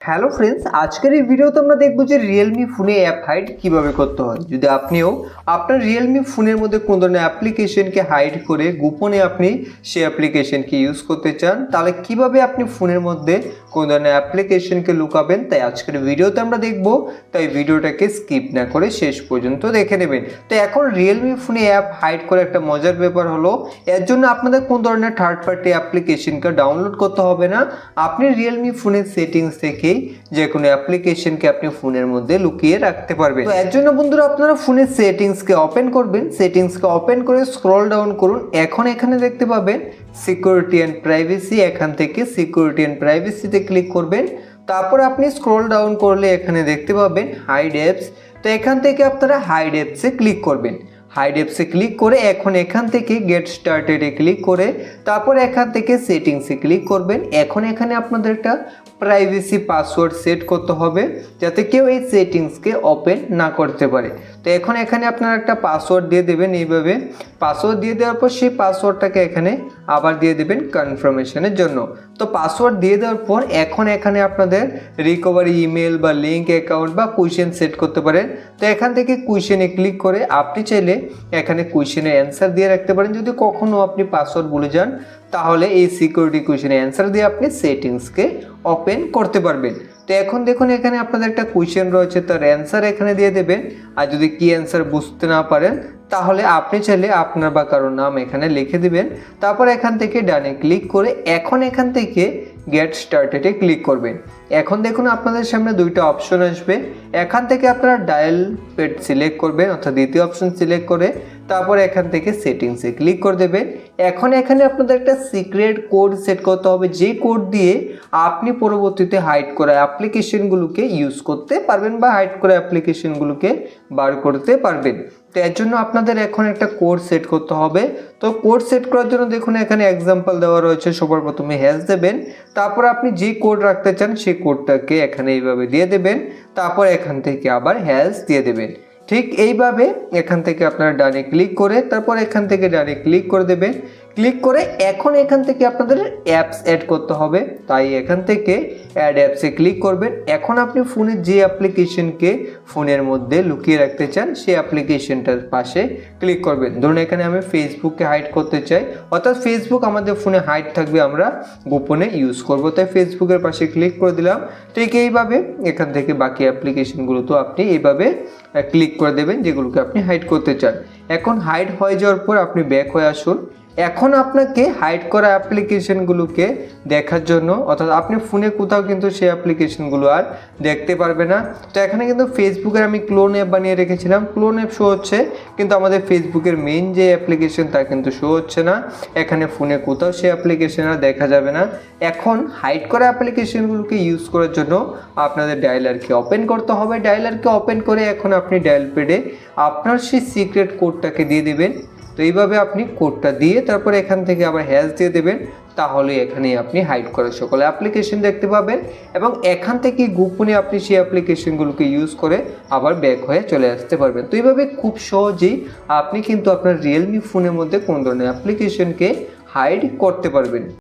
Hello friends, আজকের এই ভিডিওতে আমরা দেখবো যে রিয়েলমি ফোনে অ্যাপ হাইড কিভাবে করতে হয়। যদি আপনিও আপনার রিয়েলমি ফোনের মধ্যে কোন ধরনের অ্যাপ্লিকেশনকে হাইড করে গোপনে আপনি সেই অ্যাপ্লিকেশনকে ইউজ করতে চান, তাহলে কিভাবে আপনি ফোনের মধ্যে কোন ধরনের অ্যাপ্লিকেশনকে লুকাবেন, তাই আজকের ভিডিওতে আমরা দেখবো। তাই ভিডিওটাকে স্কিপ না করে শেষ পর্যন্ত দেখে নেবেন। তো এখন রিয়েলমি ফোনে অ্যাপ হাইড করে একটা মজার ব্যাপার হলো, এর জন্য আপনাদের কোন ধরনের থার্ড পার্টি অ্যাপ্লিকেশনকে ডাউনলোড করতে হবে না। আপনি রিয়েলমি ফোনের সেটিংস থেকে যে কোনো অ্যাপ্লিকেশনকে আপনি ফোনের মধ্যে লুকিয়ে রাখতে পারবেন। তো এর জন্য বন্ধুরা আপনারা ফোনের সেটিংসকে ওপেন করবেন। সেটিংসকে ওপেন করে স্ক্রল ডাউন করুন। এখন এখানে দেখতে পাবেন সিকিউরিটি অ্যান্ড প্রাইভেসি। এখান থেকে সিকিউরিটি অ্যান্ড প্রাইভেসিতে ক্লিক করবেন। তারপর আপনি স্ক্রল ডাউন করলে এখানে দেখতে পাবেন হাইড অ্যাপস। তো এখান থেকে আপনারা হাইড অ্যাপসে ক্লিক করবেন। হাইড অ্যাপসে ক্লিক করে এখন এখান থেকে গেট স্টার্টেডে ক্লিক করে তারপর এখান থেকে সেটিংসে ক্লিক করবেন। এখন এখানে আপনাদের একটা প্রাইভেসি পাসওয়ার্ড সেট করতে হবে, যাতে কেউ এই সেটিংসকে ওপেন না করতে পারে। তো এখন এখানে আপনারা একটা পাসওয়ার্ড দিয়ে দেবেন। এইভাবে পাসওয়ার্ড দিয়ে দেওয়ার পর সেই পাসওয়ার্ডটাকে এখানে আবার দিয়ে দেবেন কনফার্মেশনের জন্য। তো পাসওয়ার্ড দিয়ে দেওয়ার পর এখন এখানে আপনাদের রিকভারি ইমেল বা লিঙ্ক অ্যাকাউন্ট বা কোয়েশ্চেন সেট করতে পারেন। তো এখান থেকে কোয়েশ্চেনে ক্লিক করে আপনি চাইলে এখানে কোয়েশ্চেনের অ্যান্সার দিয়ে রাখতে পারেন। যদি কখনও আপনি পাসওয়ার্ড ভুলে যান, তাহলে এই সিকিউরিটি কোয়েশ্চেনের অ্যান্সার দিয়ে আপনি সেটিংসকে ওপেন করতে পারবেন। তো এখন দেখুন এখানে আপনাদের একটা কোয়েশ্চেন রয়েছে, তার অ্যান্সার এখানে দিয়ে দেবেন। আর যদি কি অ্যান্সার বুঝতে না পারেন, তাহলে আপনি চাইলে আপনার বা কারোর নাম এখানে লিখে দিবেন। তারপর এখান থেকে ডানে ক্লিক করে এখন এখান থেকে গেট স্টার্টেডে ক্লিক করবেন। এখন দেখুন আপনাদের সামনে দুইটা অপশন আসবে। এখান থেকে আপনারা ডায়াল পেড সিলেক্ট করবেন, অর্থাৎ দ্বিতীয় অপশন সিলেক্ট করে তারপর এখান থেকে সেটিংসে ক্লিক করে দেবেন। এখন এখানে আপনাদের একটা সিক্রেট কোড সেট করতে হবে, যে কোড দিয়ে আপনি পরবর্তীতে হাইড করা অ্যাপ্লিকেশনগুলোকে ইউজ করতে পারবেন বা হাইড করা অ্যাপ্লিকেশনগুলোকে বার করতে পারবেন। তো এর জন্য আপনাদের এখন একটা কোড সেট করতে হবে। তো কোড সেট করার জন্য দেখুন এখানে এক্সাম্পল দেওয়া রয়েছে। সবার প্রথমে হ্যাশ দেবেন, তারপর আপনি যে কোড রাখতে চান সেই কোডটাকে এখানে এইভাবে দিয়ে দেবেন। তারপর এখান থেকে আবার হ্যাশ দিয়ে দেবেন। ঠিক এইভাবে এখান থেকে আপনারা ডানে ক্লিক করে তারপর এখান থেকে ডানে ক্লিক করে দেবেন। ক্লিক করে এখন এখান থেকে আপনাদের অ্যাপস অ্যাড করতে হবে, তাই এখান থেকে অ্যাড অ্যাপসে ক্লিক করবেন। এখন আপনি ফোনে যে অ্যাপ্লিকেশনকে ফোনের মধ্যে লুকিয়ে রাখতে চান সেই অ্যাপ্লিকেশনটার পাশে ক্লিক করবেন। ধরুন এখানে আমি ফেসবুককে হাইড করতে চাই, অর্থাৎ ফেসবুক আমাদের ফোনে হাইড থাকবে, আমরা গোপনে ইউজ করব, তাই ফেসবুকের পাশে ক্লিক করে দিলাম। ঠিক এইভাবে এখান থেকে বাকি অ্যাপ্লিকেশনগুলো তো আপনি এইভাবে ক্লিক করে দেবেন যেগুলোকে আপনি হাইড করতে চান। এখন হাইড হয়ে যাওয়ার পর আপনি ব্যাক হয়ে আসুন। এখন আপনাকে হাইড করা অ্যাপ্লিকেশনগুলোকে দেখার জন্য, অর্থাৎ আপনি ফোনে কোথাও কিন্তু সেই অ্যাপ্লিকেশনগুলো আর দেখতে পারবে না। তো এখানে কিন্তু ফেসবুকের আমি ক্লোন অ্যাপ বানিয়ে রেখেছিলাম, ক্লোন অ্যাপ শো হচ্ছে, কিন্তু আমাদের ফেসবুকের মেইন যে অ্যাপ্লিকেশন তা কিন্তু শো হচ্ছে না। এখানে ফোনে কোথাও সেই অ্যাপ্লিকেশন আর দেখা যাবে না। এখন হাইড করা অ্যাপ্লিকেশনগুলোকে ইউজ করার জন্য আপনাদের ডায়ালারকে ওপেন করতে হবে। ডায়ালারকে ওপেন করে এখন আপনি ডায়াল প্যাডে আপনার সেই সিক্রেট কোডটাকে দিয়ে দেবেন। তো এইভাবে আপনি কোডটা দিয়ে তারপর এখান থেকে আবার হ্যাশ দিয়ে দেবেন, তাহলে এখানে আপনি হাইড করা সকল অ্যাপ্লিকেশন দেখতে পাবেন এবং এখান থেকে গোপনে আপনি সেই অ্যাপ্লিকেশনগুলোকে ইউজ করে আবার ব্যাক হয়ে চলে আসতে পারবেন। তো এইভাবে খুব সহজেই আপনি কিন্তু আপনার রিয়েলমি ফোনের মধ্যে কোন ধরনের অ্যাপ্লিকেশনকে হাইড করতে পারবেন।